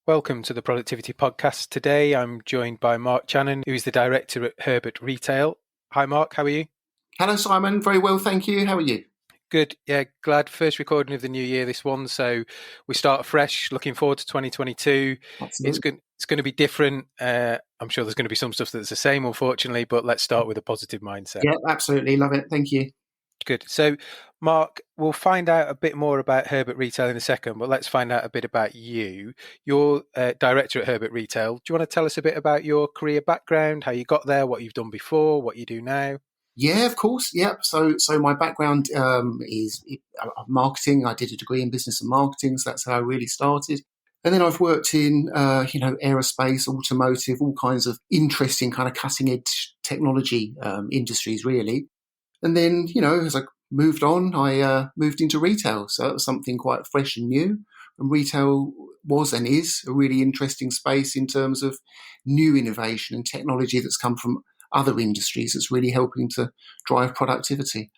Welcome to the Productivity Podcast. Today I'm joined by Mark Channon, who is the director at Herbert Retail. Hi Mark, how are you? Hello Simon, very well, thank you. How are you? Good, yeah, glad. First recording of the new year, this one, so we start fresh. Looking forward to 2022. It's Absolutely. good. It's going to be different. I'm sure there's going to be some stuff that's the same, unfortunately, but let's start with a positive mindset. Yeah, absolutely. Love it. Thank you. Good. So, Mark, we'll find out a bit more about Herbert Retail in a second, but let's find out a bit about you. You're director at Herbert Retail. Do you want to tell us a bit about your career background, how you got there, what you've done before, what you do now? Yeah, of course. Yeah. So my background is marketing. I did a degree in business and marketing, so that's how I really started. And then I've worked in, aerospace, automotive, all kinds of interesting kind of cutting edge technology industries, really. And then, as I moved on, I moved into retail. So it was something quite fresh and new. And retail was and is a really interesting space in terms of new innovation and technology that's come from other industries that's really helping to drive productivity.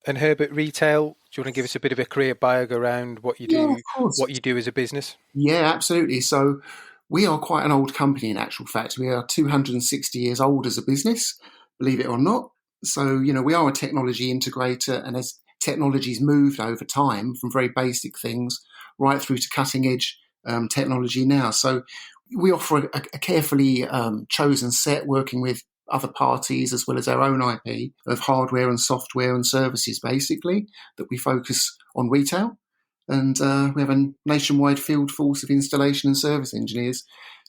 And Herbert Retail, do you want to give us a bit of a career bio around what you Yeah, of do, course. what you do as a business? Yeah, absolutely. So we are quite an old company in actual fact. We are 260 years old as a business, believe it or not. So, we are a technology integrator, and as technology's moved over time from very basic things right through to cutting edge technology now. So we offer a carefully chosen set working with other parties as well as our own IP of hardware and software and services basically that we focus on retail. And we have a nationwide field force of installation and service engineers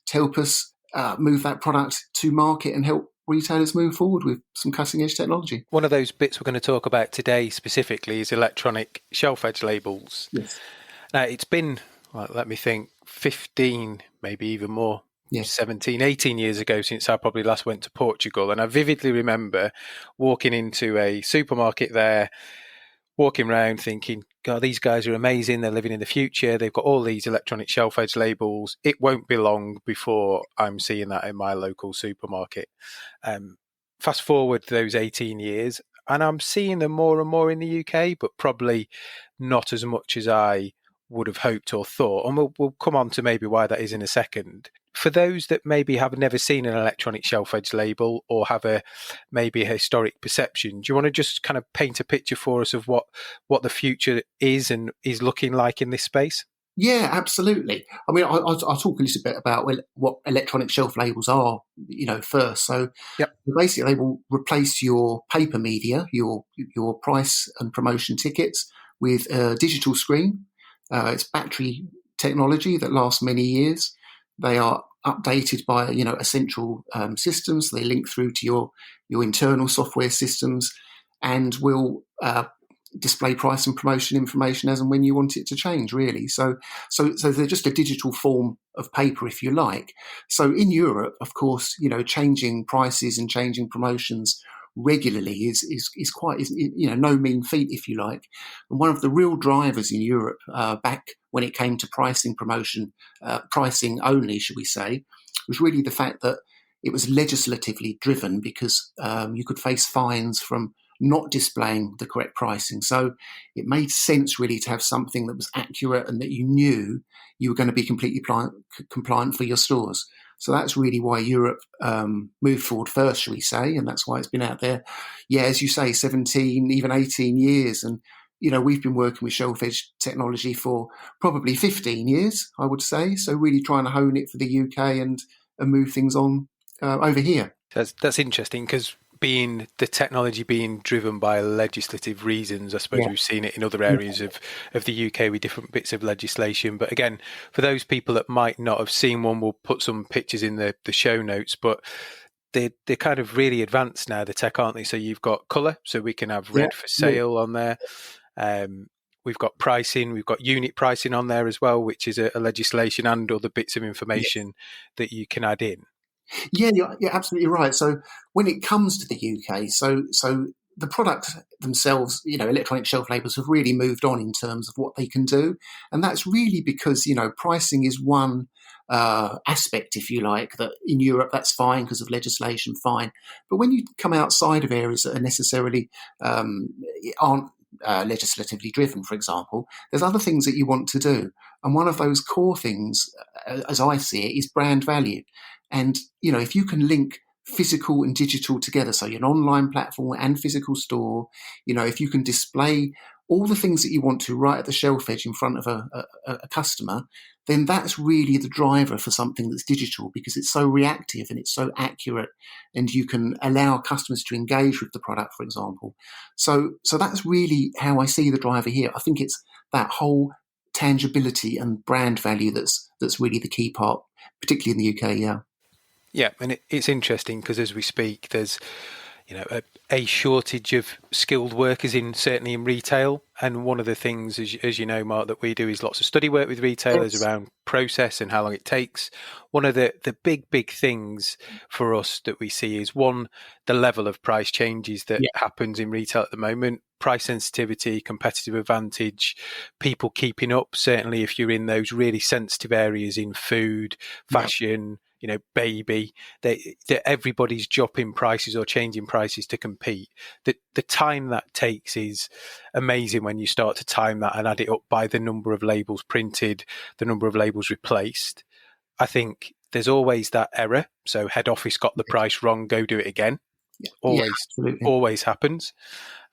to help us move that product to market and help retailers move forward with some cutting edge technology. One of those bits we're going to talk about today specifically is electronic shelf edge labels. Yes. Now, it's been, well, let me think, 15, maybe even more, Yeah. 17, 18 years ago since I probably last went to Portugal. And I vividly remember walking into a supermarket there, walking around thinking, God, these guys are amazing. They're living in the future. They've got all these electronic shelf edge labels. It won't be long before I'm seeing that in my local supermarket. Fast forward those 18 years, and I'm seeing them more and more in the UK, but probably not as much as I would have hoped or thought. And we'll come on to maybe why that is in a second. For those that maybe have never seen an electronic shelf edge label or have maybe a historic perception, do you want to just kind of paint a picture for us of what the future is and is looking like in this space? Yeah, absolutely. I mean, I'll talk a little bit about what electronic shelf labels are, first. So Yep. basically, they will replace your paper media, your price and promotion tickets with a digital screen. It's battery technology that lasts many years. They are updated by essential systems. They link through to your internal software systems and will display price and promotion information as and when you want it to change, really. So they're just a digital form of paper, if you like. So in Europe, of course, changing prices and changing promotions regularly is quite no mean feat, if you like. And one of the real drivers in Europe back when it came to pricing only, should we say, was really the fact that it was legislatively driven because you could face fines from not displaying the correct pricing. So it made sense really to have something that was accurate and that you knew you were going to be completely compliant for your stores. So that's really why Europe moved forward first, shall we say, and that's why it's been out there, as you say, 17, even 18 years. And, we've been working with shelf edge technology for probably 15 years, I would say. So really trying to hone it for the UK and move things on over here. That's interesting because being the technology being driven by legislative reasons, I suppose Yeah. we've seen it in other areas of the UK with different bits of legislation. But again, for those people that might not have seen one, we'll put some pictures in the show notes. But they're kind of really advanced now, the tech, aren't they? So you've got colour, so we can have red for sale on there. We've got pricing, we've got unit pricing on there as well, which is a legislation and other bits of information that you can add in. Yeah, you're absolutely right. So when it comes to the UK, so the product themselves, electronic shelf labels have really moved on in terms of what they can do, and that's really because pricing is one aspect, if you like, that in Europe that's fine because of legislation, fine. But when you come outside of areas that are necessarily aren't legislatively driven, for example. There's other things that you want to do. And one of those core things, as I see it, is brand value. And, if you can link physical and digital together, so your online platform and physical store, if you can display all the things that you want to right at the shelf edge in front of a customer, then that's really the driver for something that's digital, because it's so reactive and it's so accurate, and you can allow customers to engage with the product, for example. So that's really how I see the driver here. I think it's that whole tangibility and brand value that's really the key part, particularly in the UK. Yeah. Yeah, and it's interesting because as we speak, there's a shortage of skilled workers certainly in retail. And one of the things, as you know, Mark, that we do is lots of study work with retailers Yes. around process and how long it takes. One of the big things for us that we see is, one, the level of price changes that Yeah. happens in retail at the moment. Price sensitivity, competitive advantage, people keeping up. Certainly, if you're in those really sensitive areas in food, Yeah. fashion, baby, that everybody's dropping prices or changing prices to compete. The time that takes is amazing when you start to time that and add it up by the number of labels printed, the number of labels replaced. I think there's always that error. So head office got the price wrong, go do it again. Yeah. Yeah. Always, Absolutely. always happens.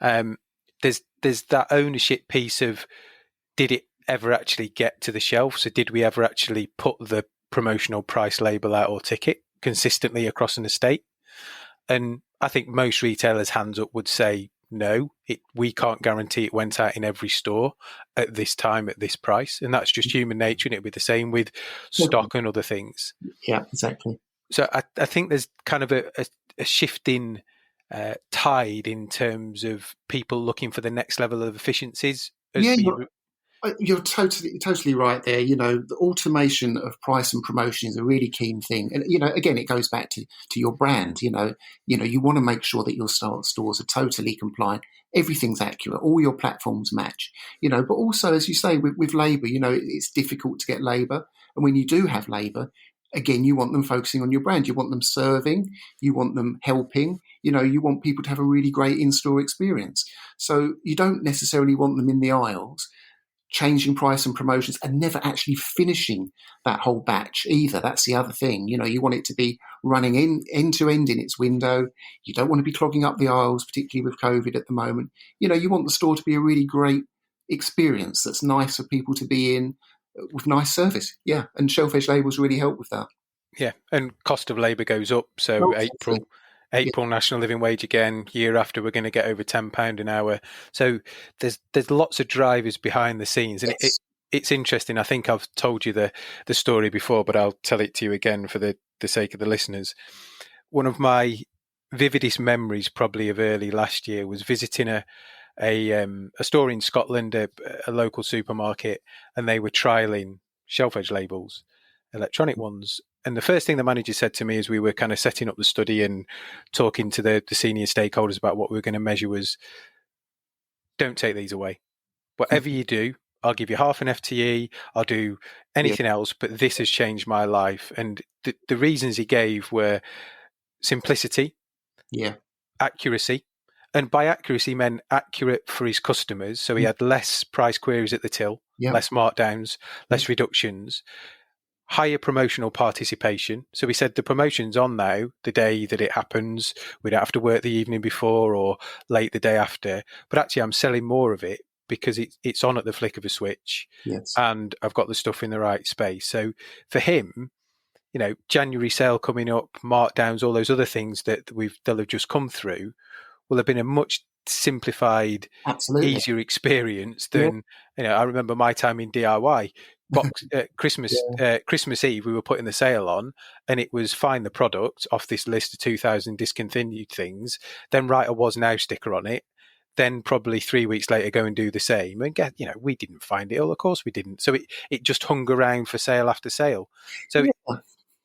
There's that ownership piece of, did it ever actually get to the shelf? So did we ever actually put the promotional price label out or ticket consistently across an estate? And I think most retailers, hands up, would say no, we can't guarantee it went out in every store at this time at this price. And that's just human nature, and it'll be the same with stock and other things. Yeah, exactly. So I think there's kind of a shifting tide in terms of people looking for the next level of efficiencies as Yeah, we. you're totally right there. The automation of price and promotion is a really keen thing, and again, it goes back to your brand. You want to make sure that your stores are totally compliant. Everything's accurate. All your platforms match. But also, as you say, with labour, it's difficult to get labour, and when you do have labour, again, you want them focusing on your brand. You want them serving. You want them helping. You want people to have a really great in-store experience. So you don't necessarily want them in the aisles changing price and promotions and never actually finishing that whole batch either. That's the other thing. You want it to be running end to end in its window. You don't want to be clogging up the aisles, particularly with COVID at the moment. You want the store to be a really great experience that's nice for people to be in, with nice service. Yeah, and shelf edge labels really help with that. Yeah, and cost of labour goes up. So Oh, April, yeah. national living wage again. Year after, we're going to get over £10 an hour. So there's lots of drivers behind the scenes, and Yes. it's interesting. I think I've told you the story before, but I'll tell it to you again for the sake of the listeners. One of my vividest memories, probably of early last year, was visiting a store in Scotland, a local supermarket, and they were trialing shelf edge labels, electronic ones. And the first thing the manager said to me as we were kind of setting up the study and talking to the senior stakeholders about what we were going to measure was, don't take these away. Whatever you do, I'll give you half an FTE, I'll do Yeah. anything else, but this has changed my life. And the reasons he gave were simplicity, Yeah. accuracy. And by accuracy, meant accurate for his customers. So he had less price queries at the till, Yeah. less markdowns, less reductions, higher promotional participation. So we said the promotion's on now, the day that it happens. We don't have to work the evening before or late the day after. But actually, I'm selling more of it because it's on at the flick of a switch, Yes. and I've got the stuff in the right space. So for him, January sale coming up, markdowns, all those other things they'll have just come through will have been a much simplified, Absolutely. easier experience Yeah. than, I remember my time in DIY. Christmas Eve, we were putting the sale on, and it was find the product off this list of 2,000 discontinued things, then write a was now sticker on it, then probably 3 weeks later go and do the same and get, we didn't find it. Well, of course we didn't. So it just hung around for sale after sale. So Yeah.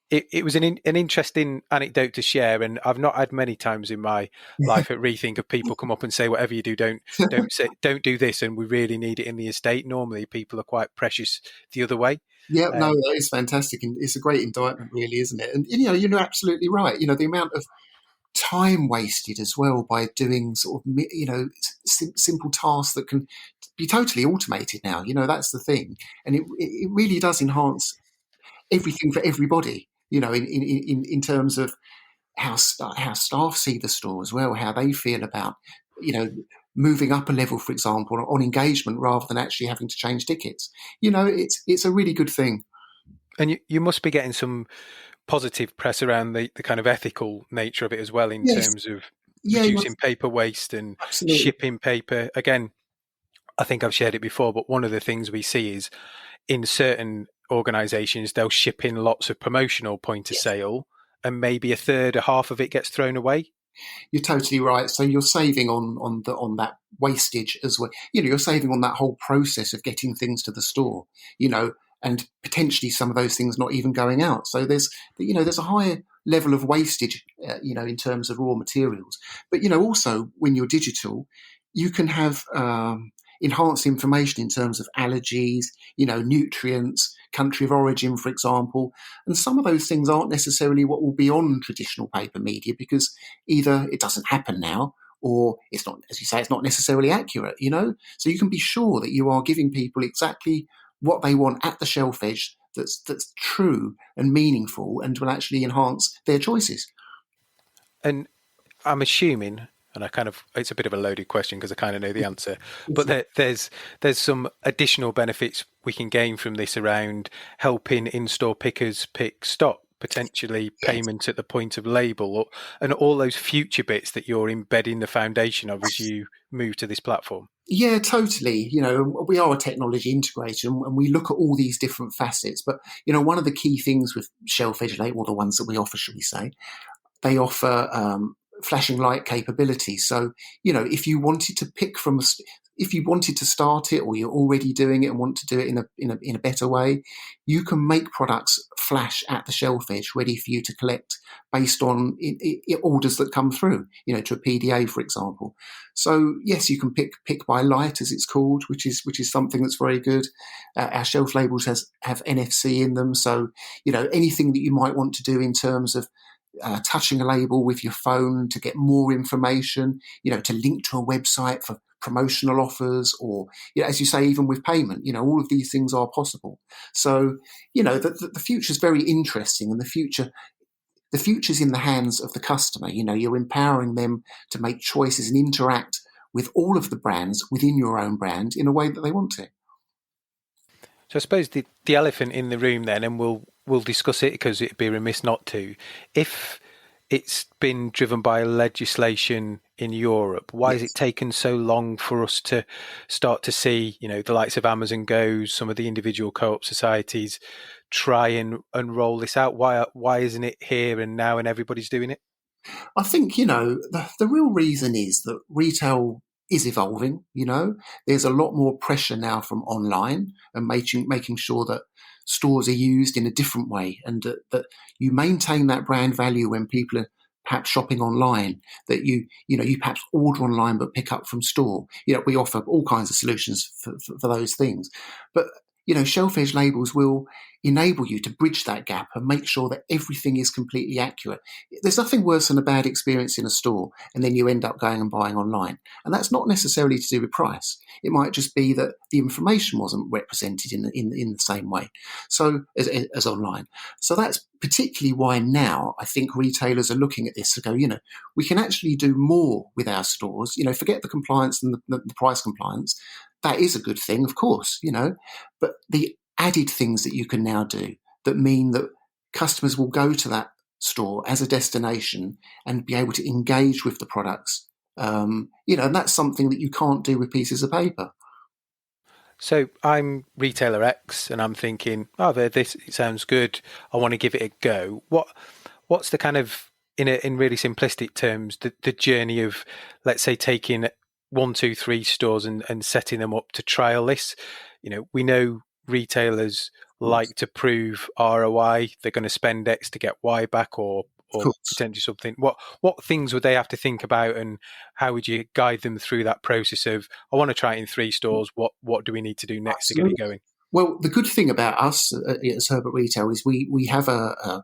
it was an interesting anecdote to share, and I've not had many times in my life at Rethink of people come up and say, whatever you do, don't do this, and we really need it in the estate. Normally, people are quite precious the other way. Yeah, no, that is fantastic, and it's a great indictment, really, isn't it? And you're absolutely right. The amount of time wasted as well by doing sort of simple tasks that can be totally automated now. That's the thing, and it really does enhance everything for everybody. In terms of how staff see the store as well, how they feel about you know moving up a level, for example, on engagement rather than actually having to change tickets. It's a really good thing. And you must be getting some positive press around the kind of ethical nature of it as well, in Yes, terms of yeah, you're reducing paper waste and absolutely. shipping paper. Again, I think I've shared it before, but one of the things we see is in certain organizations, they'll ship in lots of promotional point of Yes. sale, and maybe a third or half of it gets thrown away. You're totally right. So you're saving on that wastage as well. You're saving on that whole process of getting things to the store. And potentially some of those things not even going out. So there's a higher level of wastage, in terms of raw materials. But also when you're digital, you can have enhanced information in terms of allergies, nutrients, country of origin, for example. And some of those things aren't necessarily what will be on traditional paper media because either it doesn't happen now or it's not, as you say, it's not necessarily accurate. So you can be sure that you are giving people exactly what they want at the shelf edge that's true and meaningful and will actually enhance their choices. And I'm assuming, and it's a bit of a loaded question because I kind of know the answer, but It's, there's some additional benefits we can gain from this around helping in-store pickers pick stock, potentially yes. payment at the point of label, and all those future bits that you're embedding the foundation of as you move to this platform. Yeah, totally. We are a technology integrator and we look at all these different facets. But, one of the key things with Shelf Edge Label, the ones that we offer, should we say, they offer flashing light capabilities. So, if you wanted to pick if you wanted to start it, or you're already doing it and want to do it in a better way, you can make products flash at the shelf edge, ready for you to collect based on orders that come through. To a PDA, for example. So yes, you can pick by light, as it's called, which is something that's very good. Our shelf labels have NFC in them, so anything that you might want to do in terms of touching a label with your phone to get more information, to link to a website for promotional offers, or, as you say, even with payment, all of these things are possible. So, the future is very interesting, and the future's in the hands of the customer. You're empowering them to make choices and interact with all of the brands within your own brand in a way that they want to. So I suppose the elephant in the room then, and we'll discuss it because it'd be remiss not to, if it's been driven by legislation in Europe, why has it Yes. taken so long for us to start to see, the likes of Amazon Goes, some of the individual co-op societies try and roll this out? Why isn't it here and now and everybody's doing it? I think, the real reason is that retail is evolving. There's a lot more pressure now from online and making sure that stores are used in a different way, and that you maintain that brand value when people are perhaps shopping online, that you perhaps order online but pick up from store. We offer all kinds of solutions for those things. But, shelf edge labels will enable you to bridge that gap and make sure that everything is completely accurate. There's nothing worse than a bad experience in a store and then you end up going and buying online. And that's not necessarily to do with price. It might just be that the information wasn't represented in the same way, so as online. So that's particularly why now I think retailers are looking at this to go, we can actually do more with our stores. Forget the compliance and the price compliance. That is a good thing, of course, but the added things that you can now do that mean that customers will go to that store as a destination and be able to engage with the products. And that's something that you can't do with pieces of paper. So I'm retailer X, and I'm thinking, oh, I've heard this. It sounds good. I want to give it a go. What's the kind of, in really simplistic terms, the journey of, let's say, taking one, two, three stores and setting them up to trial this? We know retailers Yes, like to prove ROI. They're going to spend X to get Y back, of or course. potentially something. What things would they have to think about, and how would you guide them through that process of, I want to try it in three stores. What do we need to do next to get it Absolutely. going? Well, the good thing about us as Herbert Retail is we have a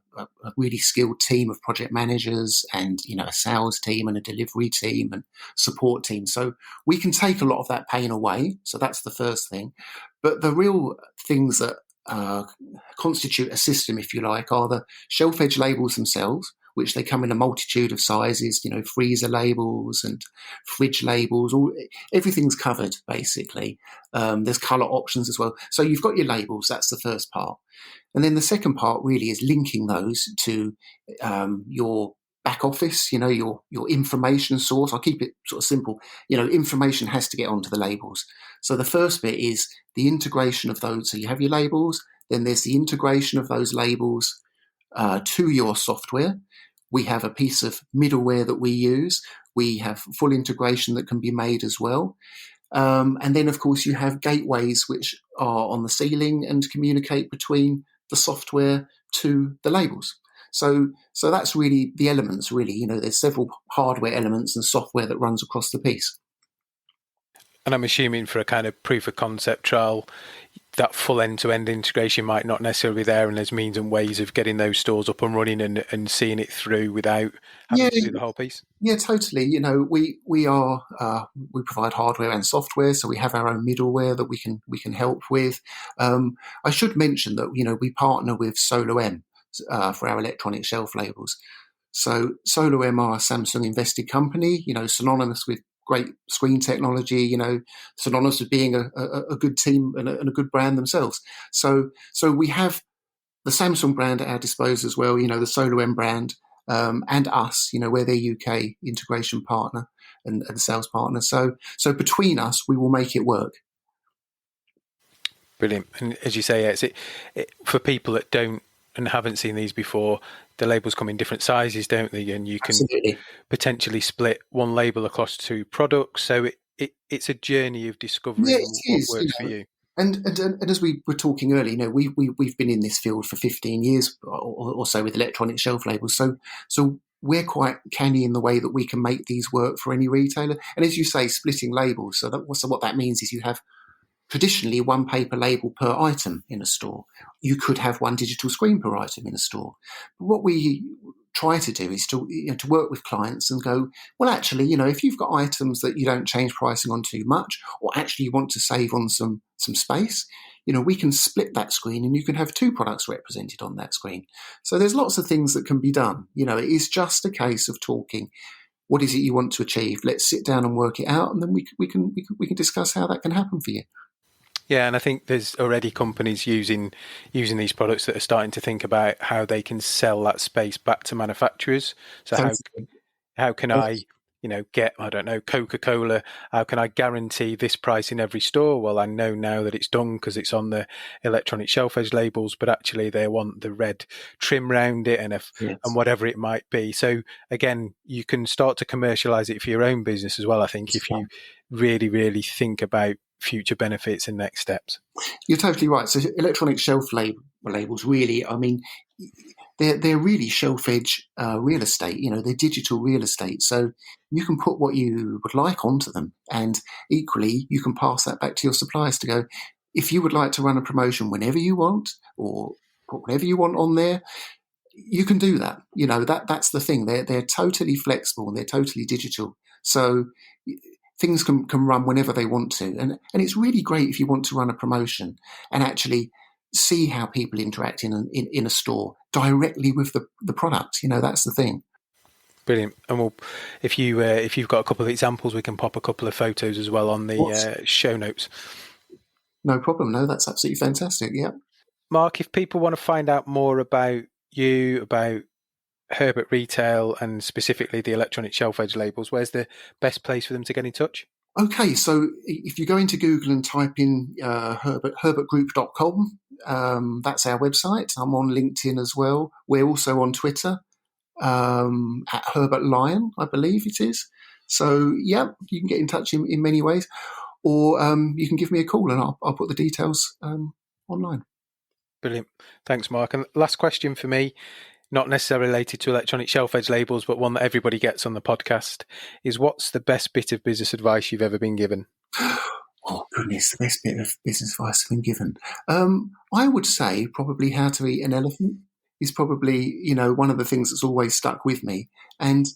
really skilled team of project managers and a sales team and a delivery team and support team. So we can take a lot of that pain away. So that's the first thing. But the real things that uh, constitute a system, if you like, are the shelf edge labels themselves, which they come in a multitude of sizes. Freezer labels and fridge labels. Everything's covered basically. There's color options as well. So you've got your labels. That's the first part. And then the second part really is linking those to your back office, your information source. I'll keep it sort of simple. Information has to get onto the labels. So the first bit is the integration of those. So you have your labels, then there's the integration of those labels to your software. We have a piece of middleware that we use. We have full integration that can be made as well. And then, of course, you have gateways which are on the ceiling and communicate between the software to the labels. So that's really the elements, really. There's several hardware elements and software that runs across the piece. And I'm assuming for a kind of proof of concept trial, that full end-to-end integration might not necessarily be there, and there's means and ways of getting those stores up and running and seeing it through without having to do the whole piece. Yeah, totally. We provide hardware and software, so we have our own middleware that we can help with. I should mention that we partner with SolarM for our electronic shelf labels. So SolarM are a Samsung invested company, synonymous with great screen technology, synonymous with being a good team and a good brand themselves. So we have the Samsung brand at our disposal as well, the SolarM brand, and us, we're their UK integration partner and sales partner. So between us, we will make it work. Brilliant. And as you say, for people that don't and haven't seen these before, the labels come in different sizes, don't they? And you can potentially split one label across two products. So it's a journey of discovering what works for you. And as we were talking earlier, we've been in this field for 15 years or so with electronic shelf labels. So we're quite canny in the way that we can make these work for any retailer. And as you say, splitting labels. So what that means is you have traditionally one paper label per item in a store. You could have one digital screen per item in a store. But what we try to do is to work with clients and go, well, actually, if you've got items that you don't change pricing on too much, or actually you want to save on some space, we can split that screen and you can have two products represented on that screen. So there's lots of things that can be done. It is just a case of talking. What is it you want to achieve? Let's sit down and work it out, and then we can discuss how that can happen for you. Yeah, and I think there's already companies using these products that are starting to think about how they can sell that space back to manufacturers. So how can I, get, I don't know, Coca-Cola, how can I guarantee this price in every store? Well, I know now that it's done because it's on the electronic shelf edge labels, but actually they want the red trim round it and whatever it might be. So again, you can start to commercialize it for your own business as well, I think, if you really, really think about future benefits and next steps. You're totally right. So electronic shelf labels, really, I mean, they're really shelf edge real estate. They're digital real estate. So you can put what you would like onto them, and equally you can pass that back to your suppliers to go, if you would like to run a promotion whenever you want or put whatever you want on there, you can do that. That's the thing. They're totally flexible and they're totally digital. So things can run whenever they want to. And it's really great if you want to run a promotion and actually see how people interact in a store directly with the product. That's the thing. Brilliant. And if you've got a couple of examples, we can pop a couple of photos as well on the show notes. No problem. No, that's absolutely fantastic. Yeah. Mark, if people want to find out more about you, about Herbert Retail, and specifically the electronic shelf edge labels, where's the best place for them to get in touch? Okay, so if you go into Google and type in herbertgroup.com, that's our website. I'm on LinkedIn as well. We're also on Twitter at Herbert Lion, I believe it is. So, yeah, you can get in touch in many ways. Or you can give me a call and I'll put the details online. Brilliant. Thanks, Mark. And last question for me, not necessarily related to electronic shelf edge labels, but one that everybody gets on the podcast, is what's the best bit of business advice you've ever been given? Oh goodness, the best bit of business advice I've been given. I would say probably how to eat an elephant is probably one of the things that's always stuck with me. And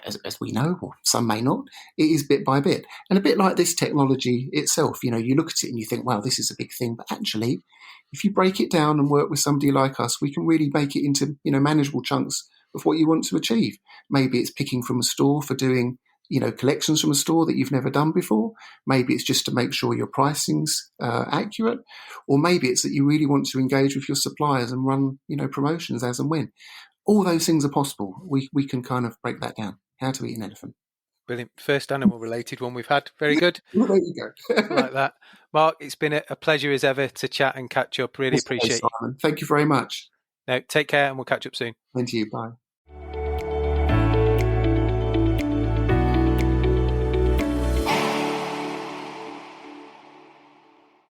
as we know, or some may not, it is bit by bit, and a bit like this technology itself. You look at it and you think, "Wow, this is a big thing," but actually, if you break it down and work with somebody like us, we can really make it into manageable chunks of what you want to achieve. Maybe it's picking from a store for doing collections from a store that you've never done before. Maybe it's just to make sure your pricing's accurate, or maybe it's that you really want to engage with your suppliers and run promotions as and when. All those things are possible. We can kind of break that down. How to eat an elephant. Brilliant. First animal related one we've had. Very good. Well, there you go. Like that. Mark, it's been a pleasure as ever to chat and catch up. Really appreciate it. Simon. Thank you very much. Now, take care and we'll catch up soon. And to you. Bye.